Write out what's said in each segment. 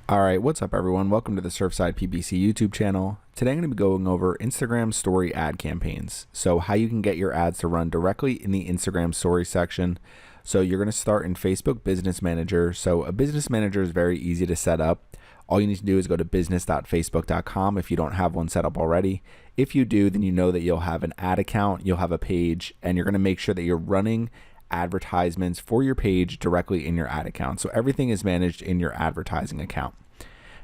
All right, what's up everyone? Welcome to the Surfside PPC YouTube channel. Today I'm going to be going over Instagram story ad campaigns. So how you can get your ads to run directly in the Instagram story section. So you're going to start in Facebook Business Manager. So a business manager is very easy to set up. All you need to do is go to business.facebook.com if you don't have one set up already. If you do, then you know that you'll have an ad account, you'll have a page, and you're going to make sure that you're running advertisements for your page directly in your ad account. So everything is managed in your advertising account.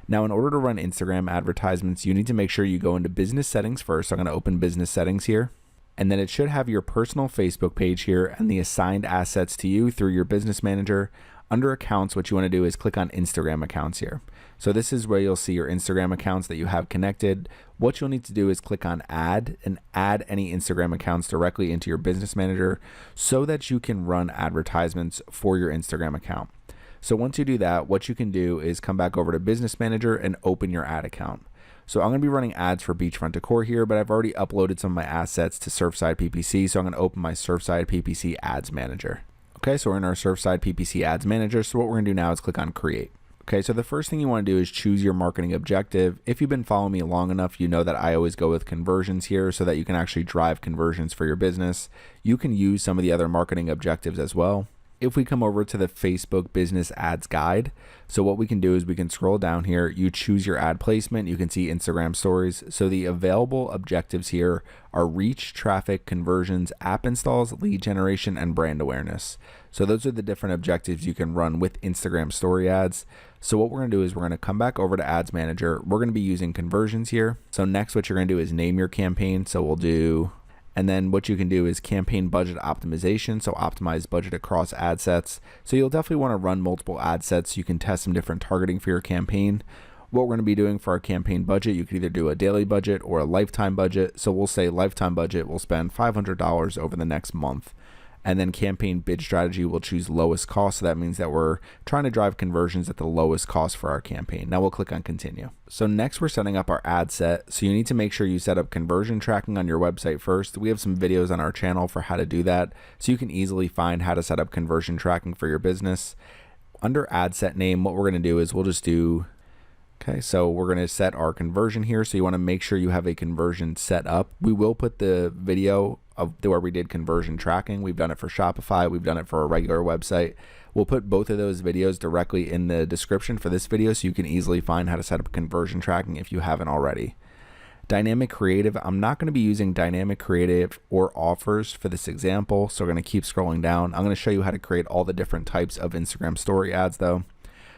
Now, in order to run Instagram advertisements, you need to make sure you go into business settings first. So I'm going to open business settings here. And then it should have your personal Facebook page here and the assigned assets to you through your business manager. Under accounts, what you want to do is click on Instagram accounts here. So this is where you'll see your Instagram accounts that you have connected. What you'll need to do is click on add and add any Instagram accounts directly into your business manager so that you can run advertisements for your Instagram account. So once you do that, what you can do is come back over to business manager and open your ad account. So I'm going to be running ads for Beachfront Decor here, but I've already uploaded some of my assets to Surfside PPC. So I'm going to open my Surfside PPC ads manager. Okay, so we're in our Surfside PPC ads manager. So what we're going to do now is click on create. Okay, so the first thing you want to do is choose your marketing objective. If you've been following me long enough, you know that I always go with conversions here so that you can actually drive conversions for your business. You can use some of the other marketing objectives as well. If we come over to the Facebook Business Ads Guide, so what we can do is we can scroll down here, you choose your ad placement, you can see Instagram stories. So the available objectives here are reach, traffic, conversions, app installs, lead generation, and brand awareness. So those are the different objectives you can run with Instagram story ads. So what we're going to do is we're going to come back over to Ads Manager. We're going to be using conversions here. So next, what you're going to do is name your campaign. So we'll do, and then what you can do is campaign budget optimization. So optimize budget across ad sets. So you'll definitely want to run multiple ad sets. You can test some different targeting for your campaign. What we're going to be doing for our campaign budget, you can either do a daily budget or a lifetime budget. So we'll say lifetime budget, we'll spend $500 over the next month. And then campaign bid strategy, we'll choose lowest cost. So that means that we're trying to drive conversions at the lowest cost for our campaign. Now we'll click on continue. So next we're setting up our ad set. So you need to make sure you set up conversion tracking on your website first. We have some videos on our channel for how to do that. So you can easily find how to set up conversion tracking for your business. Under ad set name, what we're going to do is we'll just do, okay, so we're going to set our conversion here. So you want to make sure you have a conversion set up. We will put the video of where we did conversion tracking. We've done it for Shopify. We've done it for a regular website. We'll put both of those videos directly in the description for this video so you can easily find how to set up conversion tracking if you haven't already. Dynamic creative. I'm not going to be using dynamic creative or offers for this example. So we're going to keep scrolling down. I'm going to show you how to create all the different types of Instagram story ads though.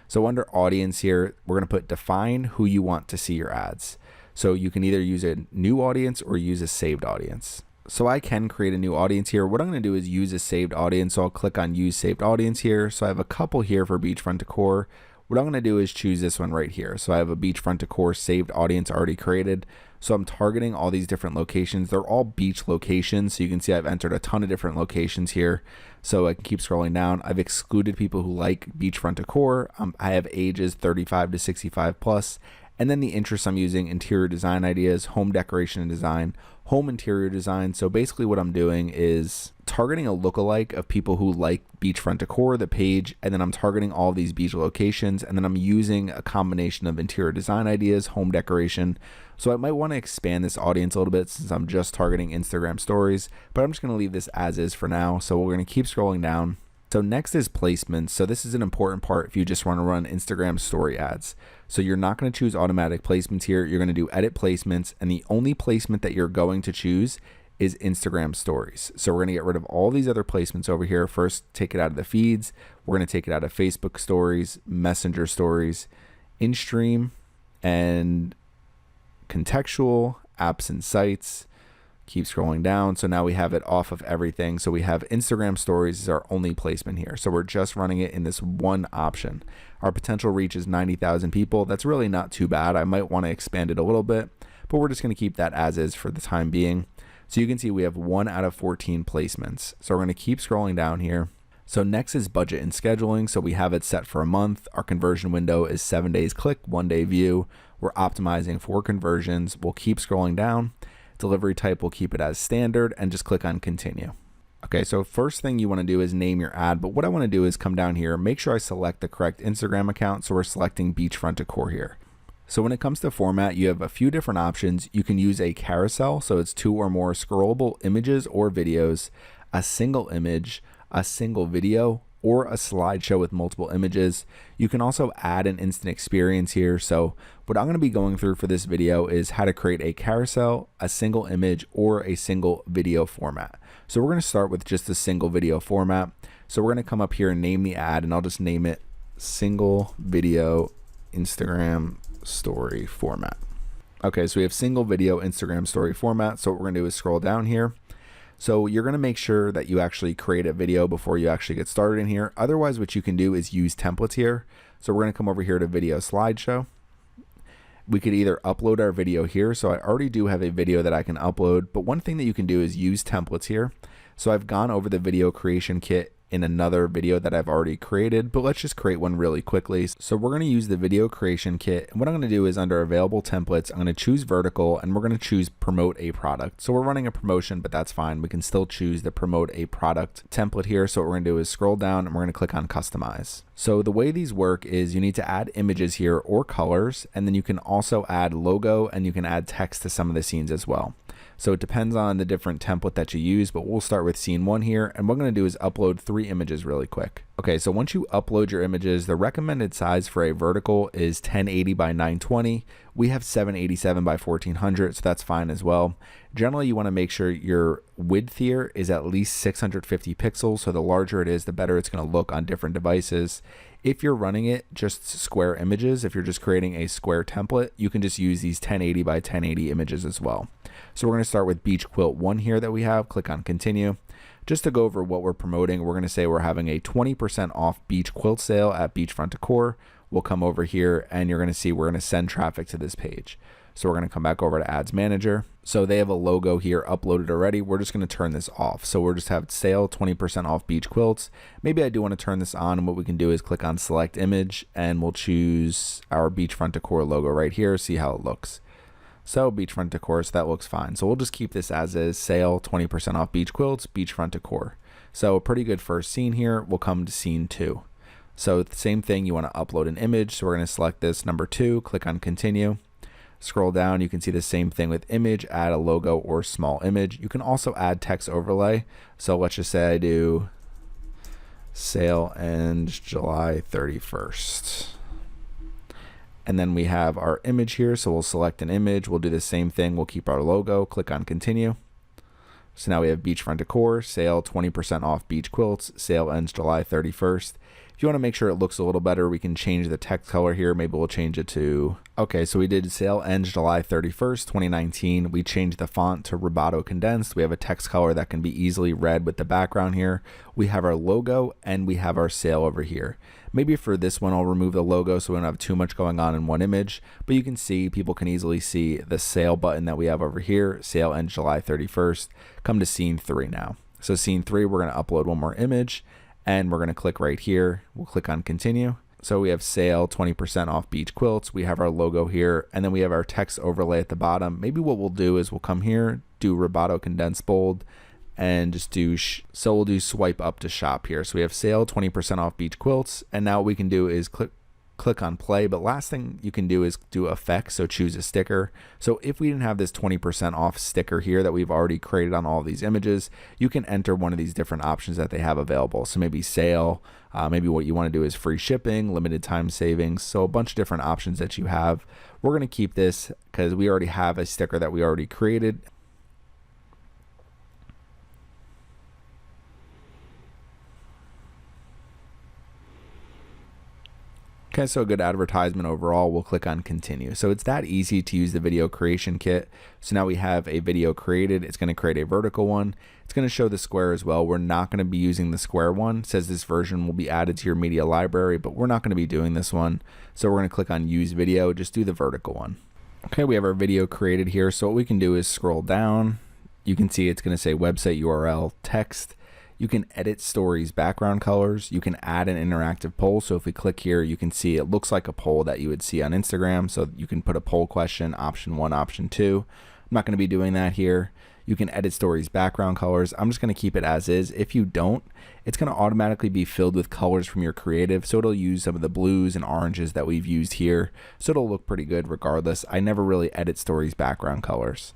So under audience here, we're going to put define who you want to see your ads. So you can either use a new audience or use a saved audience. So I can create a new audience here. What I'm going to do is use a saved audience. So I'll click on use saved audience here. So I have a couple here for Beachfront Decor. What I'm going to do is choose this one right here. So I have a Beachfront Decor saved audience already created. So I'm targeting all these different locations. They're all beach locations. So you can see I've entered a ton of different locations here. So I can keep scrolling down. I've excluded people who like Beachfront Decor. I have ages 35 to 65 plus. And then the interests I'm using, interior design ideas, home decoration and design, home interior design. So basically what I'm doing is targeting a lookalike of people who like Beachfront Decor, the page, and then I'm targeting all these beach locations, and then I'm using a combination of interior design ideas, home decoration. So I might want to expand this audience a little bit since I'm just targeting Instagram stories, but I'm just going to leave this as is for now. So we're going to keep scrolling down. So next is placements. So this is an important part if you just want to run Instagram story ads. So you're not going to choose automatic placements here. You're going to do edit placements, and the only placement that you're going to choose is Instagram stories. So we're going to get rid of all these other placements over here. First, take it out of the feeds. We're going to take it out of Facebook stories, Messenger stories, in-stream, and contextual, apps and sites. Keep scrolling down. So now we have it off of everything. So we have Instagram stories is our only placement here. So we're just running it in this one option. Our potential reach is 90,000 people. That's really not too bad. I might want to expand it a little bit, but we're just going to keep that as is for the time being. So you can see we have 1 out of 14 placements. So we're going to keep scrolling down here. So next is budget and scheduling. So we have it set for a month. Our conversion window is 7 days click, 1 day view. We're optimizing for conversions. We'll keep scrolling down. Delivery type, we'll keep it as standard and just click on continue. Okay, so first thing you want to do is name your ad, but what I want to do is come down here, make sure I select the correct Instagram account. So we're selecting Beachfront Decor here. So when it comes to format, you have a few different options. You can use a carousel, so it's 2 or more scrollable images or videos, a single image, a single video, or a slideshow with multiple images. You can also add an instant experience here. So what I'm going to be going through for this video is how to create a carousel, a single image, or a single video format. So we're going to start with just a single video format. So we're going to come up here and name the ad, and I'll just name it single video Instagram story format. Okay, so we have single video Instagram story format. So what we're going to do is scroll down here. So you're going to make sure that you actually create a video before you actually get started in here. Otherwise, what you can do is use templates here. So we're going to come over here to video slideshow. We could either upload our video here. So I already do have a video that I can upload, but one thing that you can do is use templates here. So I've gone over the video creation kit in another video that I've already created, but let's just create one really quickly. So we're going to use the video creation kit. And what I'm going to do is under available templates, I'm going to choose vertical, and we're going to choose promote a product. So we're running a promotion, but that's fine. We can still choose the promote a product template here. So what we're going to do is scroll down and we're going to click on customize. So the way these work is you need to add images here or colors, and then you can also add logo and you can add text to some of the scenes as well. So it depends on the different template that you use, but we'll start with scene 1 here. And what I'm going to do is upload 3 images really quick. Okay, so once you upload your images, the recommended size for a vertical is 1080 by 920. We have 787 by 1400, so that's fine as well. Generally, you want to make sure your width here is at least 650 pixels. So the larger it is, the better it's going to look on different devices. If you're running it just square images, if you're just creating a square template, you can just use these 1080 by 1080 images as well. So we're going to start with beach quilt 1 here that we have. Click on continue. Just to go over what we're promoting, we're going to say we're having a 20% off beach quilt sale at Beachfront Decor. We'll come over here and you're going to see we're going to send traffic to this page. So we're going to come back over to Ads Manager. So they have a logo here uploaded already. We're just going to turn this off. So we'll just have sale 20% off beach quilts. Maybe I do want to turn this on, and what we can do is click on select image and we'll choose our Beachfront Decor logo right here. See how it looks. So Beachfront Decor, so that looks fine. So we'll just keep this as is, sale 20% off beach quilts, Beachfront Decor. So a pretty good first scene here. We'll come to scene 2. So the same thing, you want to upload an image. So we're going to select this number 2, click on continue. Scroll down, you can see the same thing with image, add a logo or small image. You can also add text overlay. So let's just say I do sale ends July 31st. And then we have our image here. So we'll select an image. We'll do the same thing. We'll keep our logo, click on continue. So now we have Beachfront Decor, sale 20% off beach quilts, sale ends July 31st. If you want to make sure it looks a little better, we can change the text color here. Maybe we'll change it to, okay, so we did sale ends July 31st, 2019. We changed the font to Roboto Condensed. We have a text color that can be easily read with the background here. We have our logo and we have our sale over here. Maybe for this one, I'll remove the logo so we don't have too much going on in one image, but you can see, people can easily see the sale button that we have over here, sale ends July 31st. Come to scene 3 now. So scene 3, we're going to upload one more image. And we're going to click right here. We'll click on continue. So we have sale 20% off beach quilts. We have our logo here, and then we have our text overlay at the bottom. Maybe what we'll do is we'll come here, do Roboto Condensed Bold, and just do, so we'll do swipe up to shop here. So we have sale 20% off beach quilts. And now what we can do is click on play, but last thing you can do is do effects. So choose a sticker. So if we didn't have this 20% off sticker here that we've already created on all these images, you can enter one of these different options that they have available. So maybe sale, maybe what you want to do is free shipping, limited time savings. So a bunch of different options that you have. We're going to keep this because we already have a sticker that we already created. Okay, so a good advertisement overall. We'll click on continue. So it's that easy to use the video creation kit. So now we have a video created. It's going to create a vertical one. It's going to show the square as well. We're not going to be using the square one. It says this version will be added to your media library, but we're not going to be doing this one. So we're going to click on use video, just do the vertical one. Okay, we have our video created here. So what we can do is scroll down. You can see it's going to say website URL, text. You can edit stories background colors. You can add an interactive poll. So if we click here, you can see it looks like a poll that you would see on Instagram. So you can put a poll question, option 1, option 2. I'm not going to be doing that here. You can edit stories background colors. I'm just going to keep it as is. If you don't, it's going to automatically be filled with colors from your creative. So it'll use some of the blues and oranges that we've used here. So it'll look pretty good regardless. I never really edit stories background colors.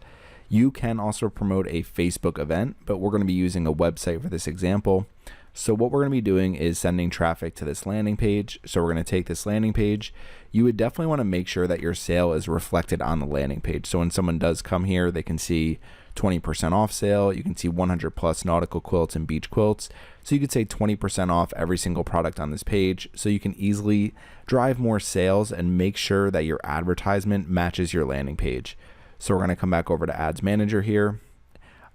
You can also promote a Facebook event, but we're going to be using a website for this example. So what we're going to be doing is sending traffic to this landing page. So we're going to take this landing page. You would definitely want to make sure that your sale is reflected on the landing page. So when someone does come here, they can see 20% off sale. You can see 100 plus nautical quilts and beach quilts. So you could say 20% off every single product on this page. So you can easily drive more sales and make sure that your advertisement matches your landing page. So we're going to come back over to Ads Manager here.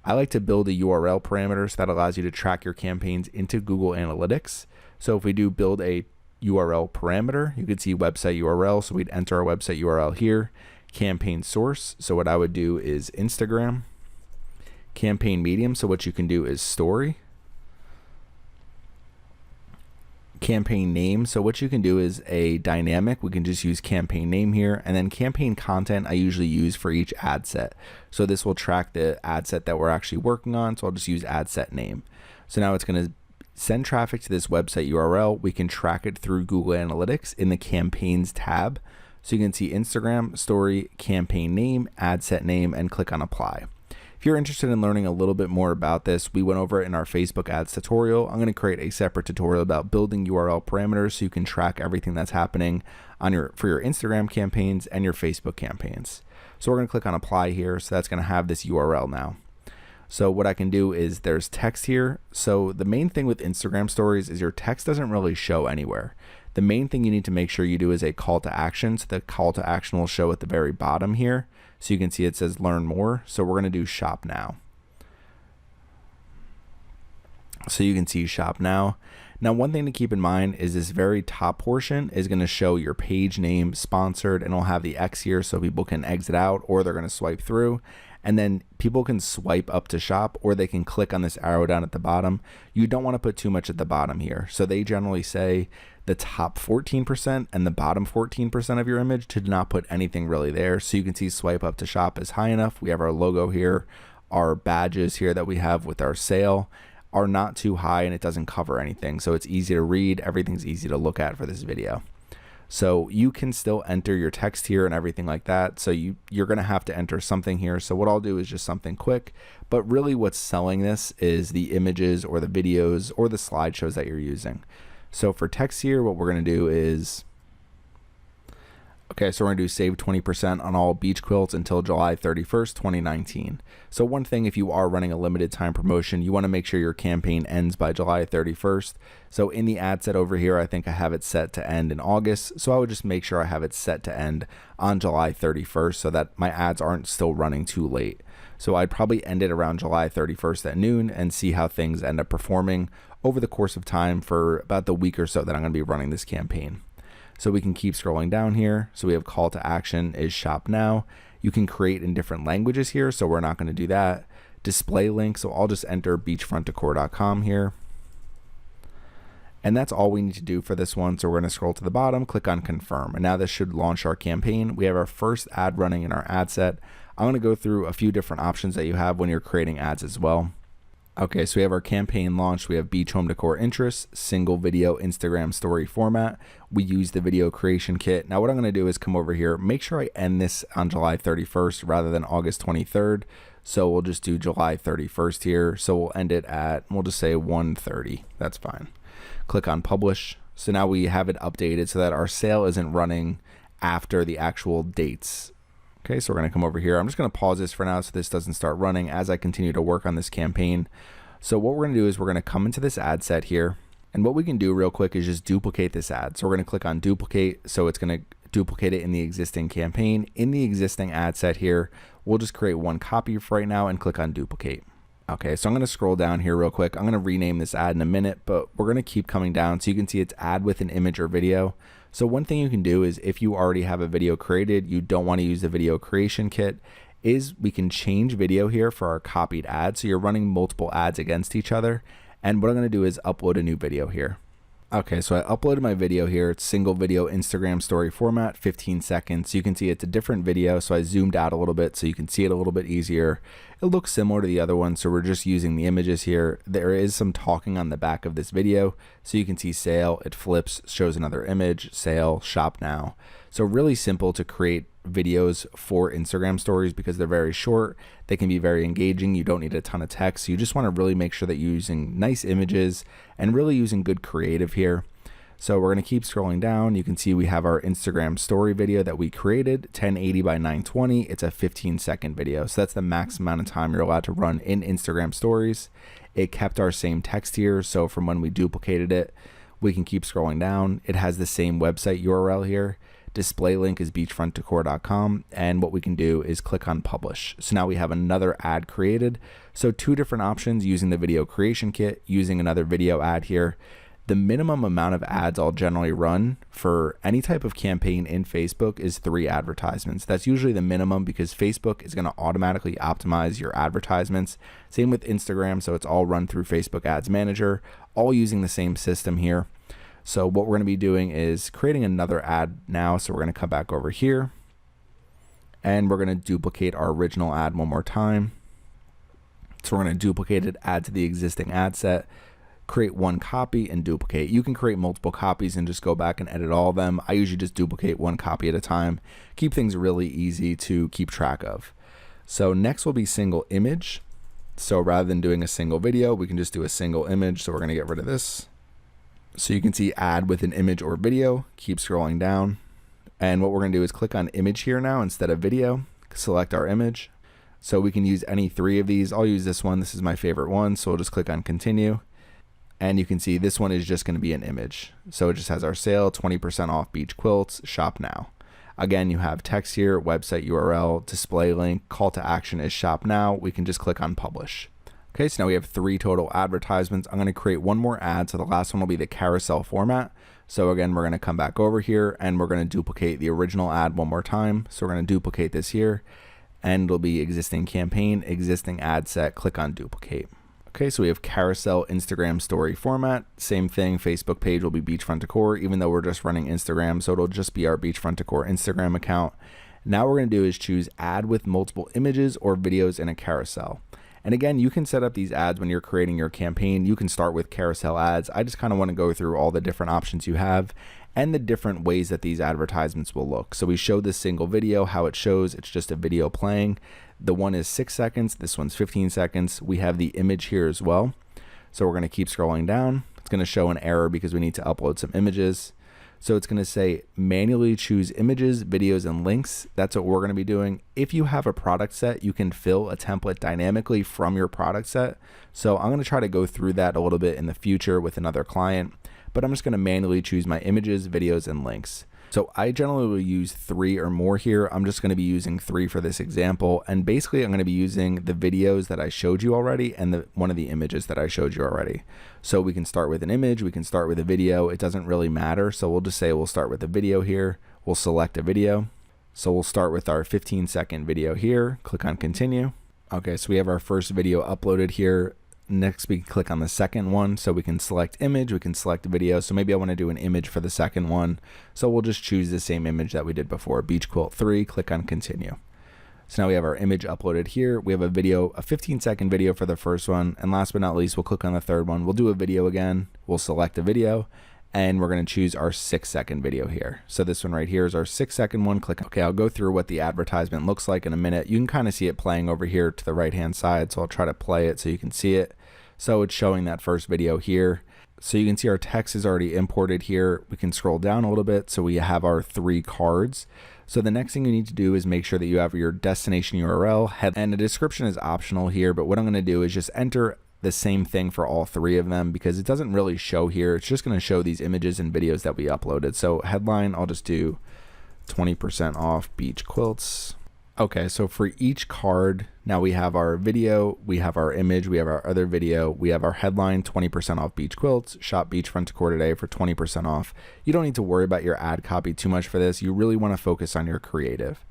I like to build a URL parameter so that allows you to track your campaigns into Google Analytics. So if we do build a URL parameter, you could see website URL. So we'd enter our website URL here, campaign source. So what I would do is Instagram, campaign medium. So what you can do is story, campaign name. So what you can do is a dynamic. We can just use campaign name here, and then campaign content I usually use for each ad set. So this will track the ad set that we're actually working on. So I'll just use ad set name. So now it's going to send traffic to this website URL. We can track it through Google Analytics in the campaigns tab. So you can see Instagram, story, campaign name, ad set name, and click on apply. If you're interested in learning a little bit more about this, we went over it in our Facebook ads tutorial. I'm going to create a separate tutorial about building URL parameters so you can track everything that's happening on for your Instagram campaigns and your Facebook campaigns. So we're going to click on apply here. So that's going to have this URL now. So what I can do is there's text here. So the main thing with Instagram stories is your text doesn't really show anywhere. The main thing you need to make sure you do is a call to action. So the call to action will show at the very bottom here. So you can see it says learn more. So we're going to do shop now. So you can see shop now. Now, one thing to keep in mind is this very top portion is going to show your page name, sponsored, and it'll have the X here so people can exit out or they're going to swipe through. And then people can swipe up to shop or they can click on this arrow down at the bottom. You don't want to put too much at the bottom here. So they generally say the top 14% and the bottom 14% of your image to not put anything really there. So you can see swipe up to shop is high enough. We have our logo here. Our badges here that we have with our sale are not too high and it doesn't cover anything. So it's easy to read. Everything's easy to look at for this video. So you can still enter your text here and everything like that. So you're going to have to enter something here. So what I'll do is just something quick, but really what's selling this is the images or the videos or the slideshows that you're using. So for text here, what we're going to do is, okay, so we're going to do save 20% on all beach quilts until July 31st, 2019. So one thing, if you are running a limited time promotion, you want to make sure your campaign ends by July 31st. So in the ad set over here, I think I have it set to end in August. So I would just make sure I have it set to end on July 31st so that my ads aren't still running too late. So I'd probably end it around July 31st at noon and see how things end up performing over the course of time for about the week or so that I'm going to be running this campaign. So we can keep scrolling down here. So we have call to action is shop now. You can create in different languages here. So we're not going to do that. Display link. So I'll just enter beachfrontdecor.com here. And that's all we need to do for this one. So we're going to scroll to the bottom, click on confirm. And now this should launch our campaign. We have our first ad running in our ad set. I'm going to go through a few different options that you have when you're creating ads as well. Okay, so we have our campaign launched. We have beach home decor interests, single video Instagram story format. We use the video creation kit. Now what I'm going to do is come over here, make sure I end this on July 31st rather than August 23rd. So we'll just do July 31st here. So we'll end it at, we'll just say 1:30. That's fine. Click on publish. So now we have it updated so that our sale isn't running after the actual dates. Okay, so we're going to come over here. I'm just going to pause this for now so this doesn't start running as I continue to work on this campaign. So what we're going to do is we're going to come into this ad set here. And what we can do real quick is just duplicate this ad. So we're going to click on duplicate. So it's going to duplicate it in the existing campaign. In the existing ad set here, we'll just create one copy for right now and click on duplicate. Okay, so I'm going to scroll down here real quick. I'm going to rename this ad in a minute, but we're going to keep coming down so you can see it's ad with an image or video. So one thing you can do is if you already have a video created, you don't want to use the video creation kit, is we can change video here for our copied ad. So you're running multiple ads against each other. And what I'm going to do is upload a new video here. Okay, so I uploaded my video here. It's single video Instagram story format, 15 seconds. So you can see it's a different video. So I zoomed out a little bit so you can see it a little bit easier. It It looks similar to the other one, so we're just using the images here. There is some talking on the back of this video, so you can see sale, it flips, shows another image, sale, shop now. So really simple to create videos for Instagram stories because they're very short. They can be very engaging. You don't need a ton of text. So you just want to really make sure that you're using nice images and really using good creative here. So we're going to keep scrolling down. You can see we have our Instagram story video that we created, 1080 by 920. It's a 15-second video. So that's the max amount of time you're allowed to run in Instagram stories. It kept our same text here. So from when we duplicated it, we can keep scrolling down. It has the same website URL here. Display link is beachfrontdecor.com, and what we can do is click on publish. So now we have another ad created. So two different options using the video creation kit, using another video ad here. The minimum amount of ads I'll generally run for any type of campaign in Facebook is 3 advertisements. That's usually the minimum because Facebook is going to automatically optimize your advertisements. Same with Instagram, so it's all run through Facebook Ads Manager, all using the same system here. So what we're going to be doing is creating another ad now. So we're going to come back over here and we're going to duplicate our original ad one more time. So we're going to duplicate it, add to the existing ad set, create one copy and duplicate. You can create multiple copies and just go back and edit all of them. I usually just duplicate one copy at a time. Keep things really easy to keep track of. So next will be single image. So rather than doing a single video, we can just do a single image. So we're going to get rid of this. So you can see add with an image or video, keep scrolling down. And what we're going to do is click on image here now instead of video, select our image. So we can use any 3 of these. I'll use this one. This is my favorite one. So we'll just click on continue. And you can see this one is just going to be an image. So it just has our sale, 20% off beach quilts, shop now. Again, you have text here, website URL, display link, call to action is shop now. We can just click on publish. Okay, so now we have 3 total advertisements. I'm going to create one more ad. So the last one will be the carousel format. So again, we're going to come back over here and we're going to duplicate the original ad one more time. So we're going to duplicate this here and it'll be existing campaign, existing ad set, click on duplicate. Okay, so we have carousel Instagram story format. Same thing, Facebook page will be Beachfront Decor, even though we're just running Instagram. So it'll just be our Beachfront Decor Instagram account. Now what we're going to do is choose add with multiple images or videos in a carousel. And again, you can set up these ads when you're creating your campaign. You can start with carousel ads. I just kind of want to go through all the different options you have and the different ways that these advertisements will look. So we showed this single video, how it shows. It's just a video playing. The one is 6 seconds. This one's 15 seconds. We have the image here as well. So we're going to keep scrolling down. It's going to show an error because we need to upload some images. So it's going to say manually choose images, videos, and links. That's what we're going to be doing. If you have a product set, you can fill a template dynamically from your product set. So I'm going to try to go through that a little bit in the future with another client, but I'm just going to manually choose my images, videos, and links. So I generally will use 3 or more here. I'm just going to be using 3 for this example. And basically I'm going to be using the videos that I showed you already and one of the images that I showed you already. So we can start with an image, we can start with a video. It doesn't really matter. So we'll just say we'll start with a video here. We'll select a video. So we'll start with our 15-second video here. Click on continue. Okay, so we have our first video uploaded here. Next, we click on the second one. So we can select image, we can select video. So maybe I want to do an image for the second one. So we'll just choose the same image that we did before, Beach Quilt 3, click on continue. So now we have our image uploaded here. We have a video, a 15-second video for the first one. And last but not least, we'll click on the third one. We'll do a video again. We'll select a video and we're going to choose our 6-second video here. So this one right here is our 6-second one. Click. Okay, I'll go through what the advertisement looks like in a minute. You can kind of see it playing over here to the right-hand side. So I'll try to play it so you can see it. So it's showing that first video here. So you can see our text is already imported here. We can scroll down a little bit. So we have our 3 cards. So the next thing you need to do is make sure that you have your destination URL, and the description is optional here. But what I'm going to do is just enter the same thing for all 3 of them because it doesn't really show here. It's just going to show these images and videos that we uploaded. So headline, I'll just do 20% off beach quilts. Okay, so for each card, now we have our video, we have our image, we have our other video, we have our headline, 20% off beach quilts, shop Beachfront Decor today for 20% off. You don't need to worry about your ad copy too much for this. You really want to focus on your creative.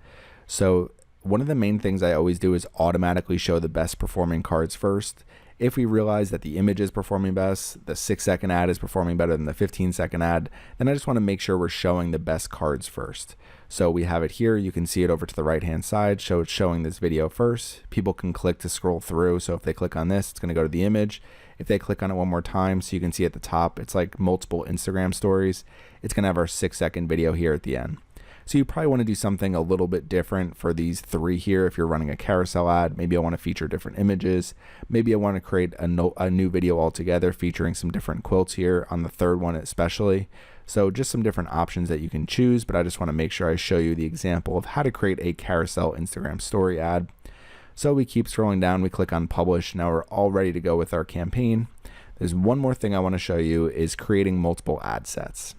So one of the main things I always do is automatically show the best performing cards first. If we realize that the image is performing best, the 6-second ad is performing better than the 15-second ad, then I just want to make sure we're showing the best cards first. So we have it here. You can see it over to the right hand side. So it's showing this video first. People can click to scroll through. So if they click on this, it's going to go to the image. If they click on it one more time, so you can see at the top, it's like multiple Instagram stories. It's going to have our 6-second video here at the end. So you probably want to do something a little bit different for these 3 here. If you're running a carousel ad, maybe I want to feature different images. Maybe I want to create a new video altogether featuring some different quilts here on the 3rd one especially. So just some different options that you can choose, but I just want to make sure I show you the example of how to create a carousel Instagram story ad. So we keep scrolling down, we click on publish. Now we're all ready to go with our campaign. There's one more thing I want to show you is creating multiple ad sets.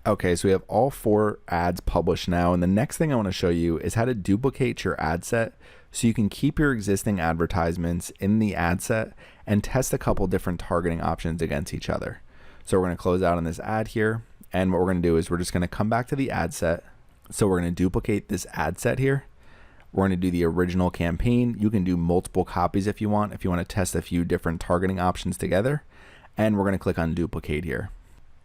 Okay, so we have all 4 ads published now, and the next thing I want to show you is how to duplicate your ad set so you can keep your existing advertisements in the ad set and test a couple different targeting options against each other. So we're going to close out on this ad here, and what we're going to do is we're just going to come back to the ad set. So we're going to duplicate this ad set here. We're going to do the original campaign. You can do multiple copies if you want to test a few different targeting options together, and we're going to click on duplicate here.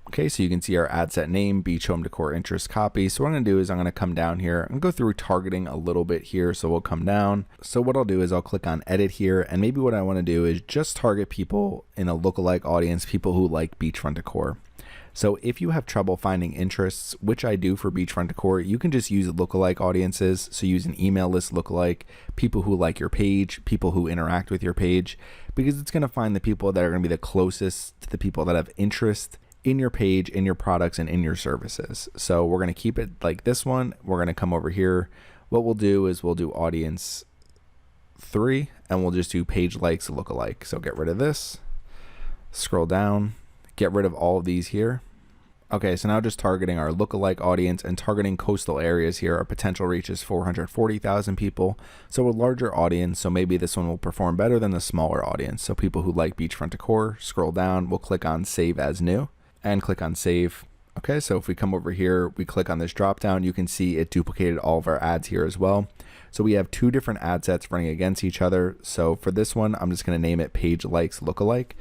Okay, so you can see our ad set name, beach, home decor, interest, copy. So what I'm going to do is I'm going to come down here and go through targeting a little bit here. So we'll come down. So what I'll do is I'll click on edit here. And maybe what I want to do is just target people in a lookalike audience, people who like beachfront decor. So if you have trouble finding interests, which I do for beachfront decor, you can just use lookalike audiences. So use an email list lookalike, people who like your page, people who interact with your page, because it's going to find the people that are going to be the closest to the people that have interest in your page, in your products, and in your services. So we're going to keep it like this one. We're going to come over here. What we'll do is we'll do audience 3, and we'll just do page likes lookalike. So get rid of this, scroll down, get rid of all of these here. Okay, so now just targeting our lookalike audience and targeting coastal areas here. Our potential reach is 440,000 people. So a larger audience, so maybe this one will perform better than the smaller audience. So people who like beachfront decor, scroll down, we'll click on save as new and click on save. Okay, so if we come over here, we click on this drop down, you can see it duplicated all of our ads here as well. So we have 2 different ad sets running against each other. So for this one, I'm just going to name it page likes lookalike.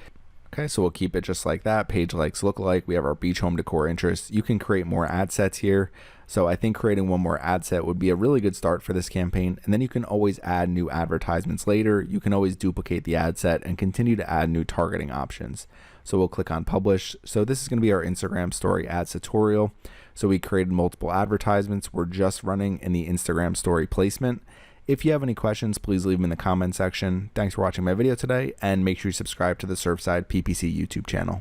Okay, so we'll keep it just like that. Page likes lookalike. We have our beach, home decor, interest. You can create more ad sets here. So I think creating one more ad set would be a really good start for this campaign. And then you can always add new advertisements later. You can always duplicate the ad set and continue to add new targeting options. So we'll click on publish. So this is going to be our Instagram story ads tutorial. So we created multiple advertisements. We're just running in the Instagram story placement. If you have any questions, please leave them in the comment section. Thanks for watching my video today, and make sure you subscribe to the Surfside PPC YouTube channel.